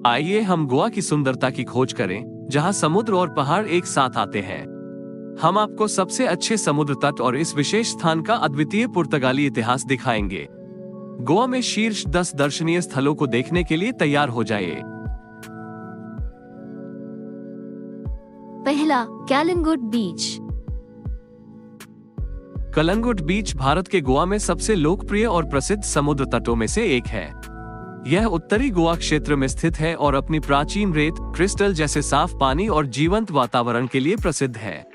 आइए हम गोवा की सुंदरता की खोज करें, जहां समुद्र और पहाड़ एक साथ आते हैं। हम आपको सबसे अच्छे समुद्र तट और इस विशेष स्थान का अद्वितीय पुर्तगाली इतिहास दिखाएंगे। गोवा में शीर्ष 10 दर्शनीय स्थलों को देखने के लिए तैयार हो जाइए। पहला, कलिंगुट बीच। कलिंगुट बीच भारत के गोवा में सबसे लोकप्रिय और प्रसिद्ध समुद्र तटों में से एक है। यह उत्तरी गोवा क्षेत्र में स्थित है और अपनी प्राचीन रेत, क्रिस्टल जैसे साफ पानी और जीवंत वातावरण के लिए प्रसिद्ध है।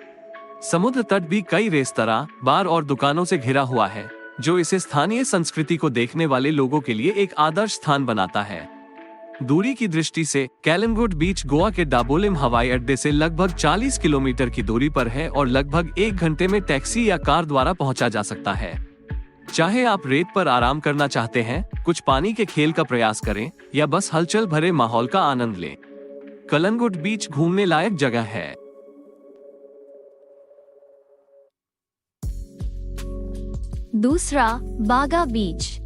समुद्र तट भी कई रेस्तरां, बार और दुकानों से घिरा हुआ है, जो इसे स्थानीय संस्कृति को देखने वाले लोगों के लिए एक आदर्श स्थान बनाता है। दूरी की दृष्टि से कलिंगुट बीच गोवा के डाबोलिम हवाई अड्डे से लगभग 40 किलोमीटर की दूरी पर है और लगभग 1 घंटे में टैक्सी या कार द्वारा पहुंचा जा सकता है। चाहे आप रेत पर आराम करना चाहते हैं, कुछ पानी के खेल का प्रयास करें या बस हलचल भरे माहौल का आनंद लें, कलिंगुट बीच घूमने लायक जगह है। दूसरा, बागा बीच।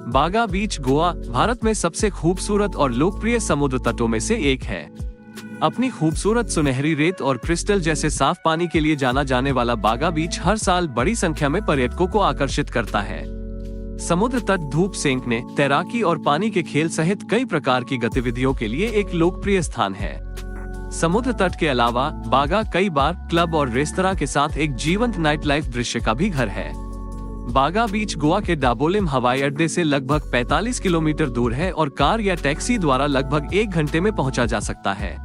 बागा बीच गोवा भारत में सबसे खूबसूरत और लोकप्रिय समुद्र तटों में से एक है। अपनी खूबसूरत सुनहरी रेत और क्रिस्टल जैसे साफ पानी के लिए जाना जाने वाला बागा बीच हर साल बड़ी संख्या में पर्यटकों को आकर्षित करता है। समुद्र तट धूप सेंकने, तैराकी और पानी के खेल सहित कई प्रकार की गतिविधियों के लिए एक लोकप्रिय स्थान है। समुद्र तट के अलावा बागा कई बार, क्लब और रेस्तरां के साथ एक जीवंत नाइट लाइफ दृश्य का भी घर है। बागा बीच गोवा के डाबोलिम हवाई अड्डे से लगभग 45 किलोमीटर दूर है और कार या टैक्सी द्वारा लगभग 1 घंटे में पहुंचा जा सकता है।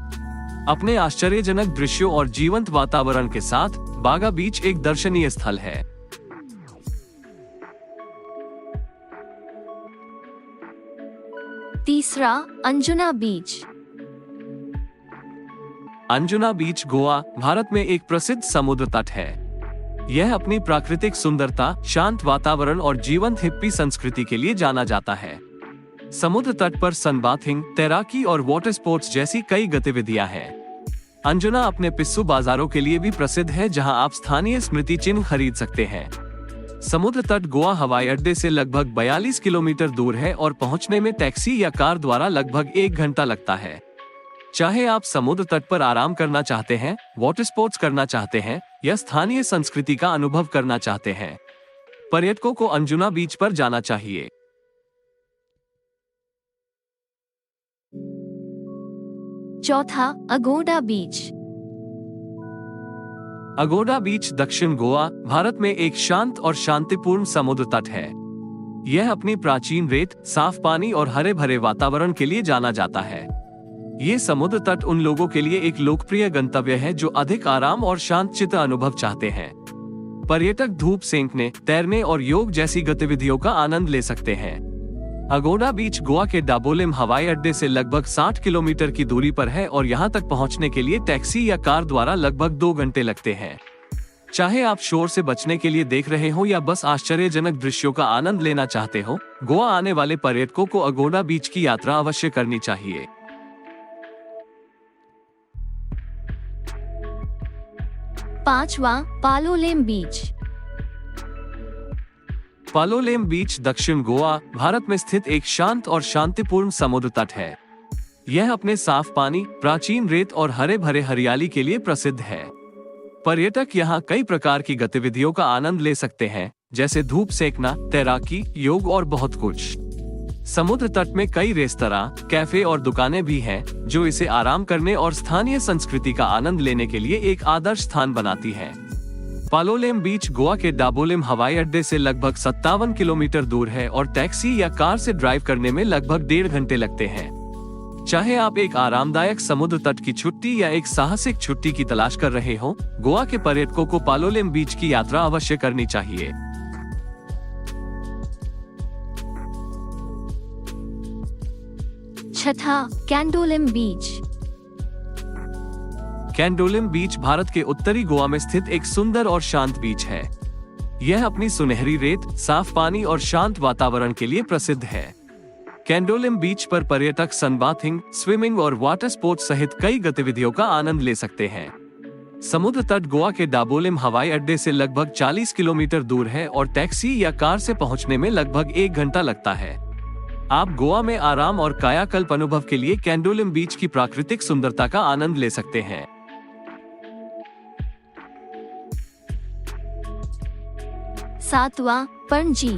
अपने आश्चर्यजनक दृश्यों और जीवंत वातावरण के साथ बागा बीच एक दर्शनीय स्थल है। तीसरा, अंजुना बीच। अंजुना बीच गोवा भारत में एक प्रसिद्ध समुद्र तट है। यह अपनी प्राकृतिक सुंदरता, शांत वातावरण और जीवंत हिप्पी संस्कृति के लिए जाना जाता है। समुद्र तट पर सनबाथिंग, तैराकी और वाटर स्पोर्ट्स जैसी कई गतिविधियां हैं। अंजुना अपने पिस्सू बाजारों के लिए भी प्रसिद्ध है, जहां आप स्थानीय स्मृति चिन्ह खरीद सकते हैं। समुद्र तट गोवा हवाई अड्डे से लगभग 42 किलोमीटर दूर है और पहुंचने में टैक्सी या कार द्वारा लगभग 1 घंटा लगता है। चाहे आप समुद्र तट पर आराम करना चाहते हैं, वाटर स्पोर्ट्स करना चाहते हैं या स्थानीय संस्कृति का अनुभव करना चाहते हैं, पर्यटकों को अंजुना बीच पर जाना चाहिए। चौथा, अगोडा बीच। अगोडा बीच दक्षिण गोवा भारत में एक शांत और शांतिपूर्ण समुद्र तट है। यह अपनी प्राचीन रेत, साफ पानी और हरे भरे वातावरण के लिए जाना जाता है। ये समुद्र तट उन लोगों के लिए एक लोकप्रिय गंतव्य है जो अधिक आराम और शांतचित्त अनुभव चाहते हैं। पर्यटक धूप सेंकने, तैरने और योग जैसी गतिविधियों का आनंद ले सकते हैं। अगोडा बीच गोवा के डाबोलिम हवाई अड्डे से लगभग 60 किलोमीटर की दूरी पर है और यहाँ तक पहुँचने के लिए टैक्सी या कार द्वारा लगभग 2 घंटे लगते हैं। चाहे आप शोर से बचने के लिए देख रहे हो या बस आश्चर्यजनक दृश्यों का आनंद लेना चाहते हो, गोवा आने वाले पर्यटकों को अगोडा बीच की यात्रा अवश्य करनी चाहिए। पांचवा, पालोलेम बीच। पालोलेम बीच दक्षिण गोवा भारत में स्थित एक शांत और शांतिपूर्ण समुद्र तट है। यह अपने साफ पानी, प्राचीन रेत और हरे भरे हरियाली के लिए प्रसिद्ध है। पर्यटक यहाँ कई प्रकार की गतिविधियों का आनंद ले सकते हैं, जैसे धूप सेकना, तैराकी, योग और बहुत कुछ। समुद्र तट में कई रेस्तरां, कैफे और दुकानें भी हैं, जो इसे आराम करने और स्थानीय संस्कृति का आनंद लेने के लिए एक आदर्श स्थान बनाती हैं। पालोलेम बीच गोवा के डाबोलिम हवाई अड्डे से लगभग 57 किलोमीटर दूर है और टैक्सी या कार से ड्राइव करने में लगभग 1.5 घंटे लगते हैं। चाहे आप एक आरामदायक समुद्र तट की छुट्टी या एक साहसिक छुट्टी की तलाश कर रहे हो, गोवा के पर्यटकों को पालोलेम बीच की यात्रा अवश्य करनी चाहिए। छठा, कैंडोलिम बीच। कैंडोलिम बीच भारत के उत्तरी गोवा में स्थित एक सुंदर और शांत बीच है। यह अपनी सुनहरी रेत, साफ पानी और शांत वातावरण के लिए प्रसिद्ध है। कैंडोलिम बीच पर पर्यटक सनबाथिंग, स्विमिंग और वाटर स्पोर्ट्स सहित कई गतिविधियों का आनंद ले सकते हैं। समुद्र तट गोवा के डाबोलिम हवाई अड्डे से लगभग 40 किलोमीटर दूर है और टैक्सी या कार से पहुंचने में लगभग 1 घंटा लगता है। आप गोवा में आराम और कायाकल्प अनुभव के लिए कैंडोलिम बीच की प्राकृतिक सुंदरता का आनंद ले सकते हैं। सातवां, पणजी।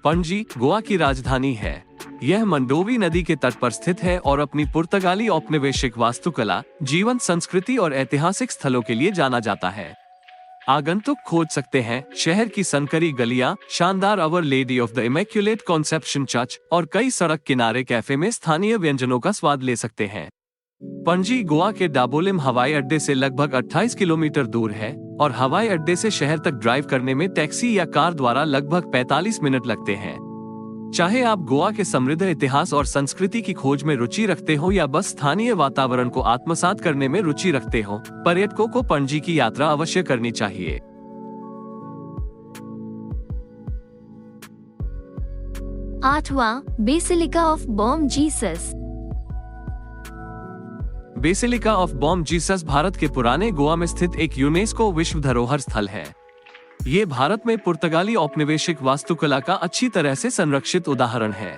पणजी गोवा की राजधानी है। यह मंडोवी नदी के तट पर स्थित है और अपनी पुर्तगाली औपनिवेशिक वास्तुकला, जीवंत संस्कृति और ऐतिहासिक स्थलों के लिए जाना जाता है। आगंतुक खोज सकते हैं शहर की सनकरी गलियां, शानदार Our Lady of the Immaculate Conception Church और कई सड़क किनारे कैफे में स्थानीय व्यंजनों का स्वाद ले सकते हैं। पणजी गोवा के डाबोलिम हवाई अड्डे से लगभग 28 किलोमीटर दूर है और हवाई अड्डे से शहर तक ड्राइव करने में टैक्सी या कार द्वारा लगभग 45 मिनट लगते हैं। चाहे आप गोवा के समृद्ध इतिहास और संस्कृति की खोज में रुचि रखते हो या बस स्थानीय वातावरण को आत्मसात करने में रुचि रखते हो, पर्यटकों को पणजी की यात्रा अवश्य करनी चाहिए। आठवां, basilica of Bom Jesus. Basilica of Bom Jesus Bharat के पुराने गोवा में स्थित एक यूनेस्को विश्व धरोहर स्थल है। ये भारत में पुर्तगाली औपनिवेशिक वास्तुकला का अच्छी तरह से संरक्षित उदाहरण है।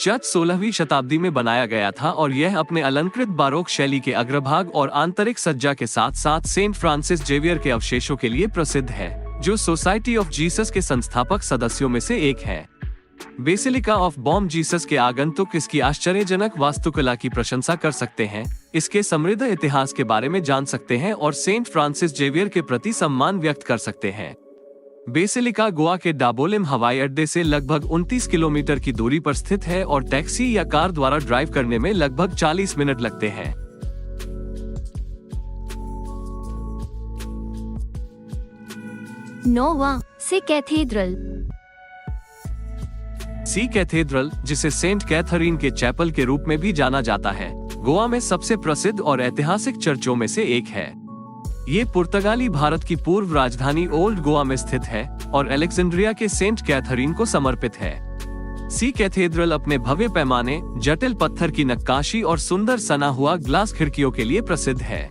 चर्च 16वीं शताब्दी में बनाया गया था और यह अपने अलंकृत बारोक शैली के अग्रभाग और आंतरिक सज्जा के साथ साथ सेंट फ्रांसिस जेवियर के अवशेषों के लिए प्रसिद्ध है, जो सोसाइटी ऑफ जीसस के संस्थापक सदस्यों में से एक है। बेसिलिका ऑफ बॉम जीसस के आगंतुक इसकी आश्चर्यजनक वास्तुकला की प्रशंसा कर सकते हैं, इसके समृद्ध इतिहास के बारे में जान सकते हैं और सेंट फ्रांसिस जेवियर के प्रति सम्मान व्यक्त कर सकते हैं। बेसिलिका गोवा के डाबोलिम हवाई अड्डे से लगभग 29 किलोमीटर की दूरी पर स्थित है और टैक्सी या कार द्वारा ड्राइव करने में लगभग 40 मिनट लगते हैं। नौवां, सी कैथेड्रल। सी कैथेड्रल, जिसे सेंट कैथरीन के चैपल के रूप में भी जाना जाता है, गोवा में सबसे प्रसिद्ध और ऐतिहासिक चर्चों में से एक है। ये पुर्तगाली भारत की पूर्व राजधानी ओल्ड गोवा में स्थित है और अलेक्जेंड्रिया के सेंट कैथरीन को समर्पित है। सी कैथेड्रल अपने भव्य पैमाने, जटिल पत्थर की नक्काशी और सुंदर सना हुआ ग्लास खिड़कियों के लिए प्रसिद्ध है।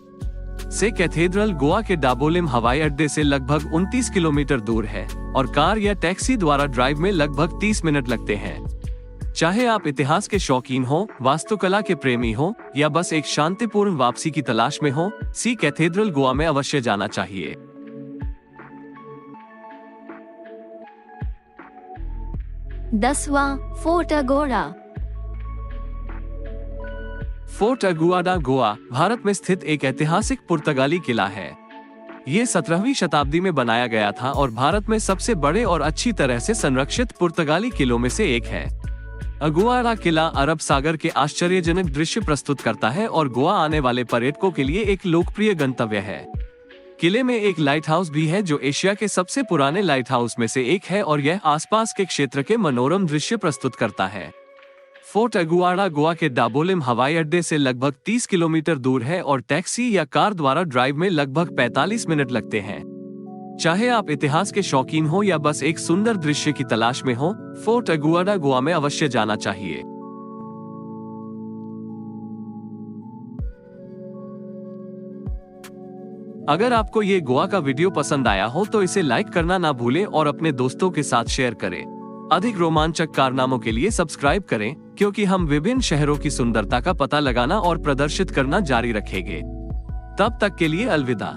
सी कैथेड्रल गोवा के डाबोलिम हवाई अड्डे से लगभग 29 किलोमीटर दूर है और कार या टैक्सी द्वारा ड्राइव में लगभग 30 मिनट लगते हैं। चाहे आप इतिहास के शौकीन हो, वास्तुकला के प्रेमी हो या बस एक शांतिपूर्ण वापसी की तलाश में हो, सी कैथेड्रल गोवा में अवश्य जाना चाहिए। दसवां, फोर्ट अगोड़ा। फोर्ट अगुआडा गोवा भारत में स्थित एक ऐतिहासिक पुर्तगाली किला है। ये 17वीं शताब्दी में बनाया गया था और भारत में सबसे बड़े और अच्छी तरह से संरक्षित पुर्तगाली किलों में से एक है। अगुआडा किला अरब सागर के आश्चर्यजनक दृश्य प्रस्तुत करता है और गोवा आने वाले पर्यटकों के लिए एक लोकप्रिय गंतव्य है। किले में एक लाइट हाउस भी है जो एशिया के सबसे पुराने लाइट हाउस में से एक है और यह आसपास के क्षेत्र के मनोरम दृश्य प्रस्तुत करता है। फोर्ट अगुआडा गोवा के डाबोलिम हवाई अड्डे से लगभग 30 किलोमीटर दूर है और टैक्सी या कार द्वारा ड्राइव में लगभग 45 मिनट लगते हैं। चाहे आप इतिहास के शौकीन हो या बस एक सुंदर दृश्य की तलाश में हो, फोर्ट अगुआडा गोवा में अवश्य जाना चाहिए। अगर आपको ये गोवा का वीडियो पसंद आया हो तो इसे लाइक करना ना भूलें और अपने दोस्तों के साथ शेयर करें। अधिक रोमांचक कारनामों के लिए सब्सक्राइब करें, क्योंकि हम विभिन्न शहरों की सुंदरता का पता लगाना और प्रदर्शित करना जारी रखेंगे। तब तक के लिए अलविदा।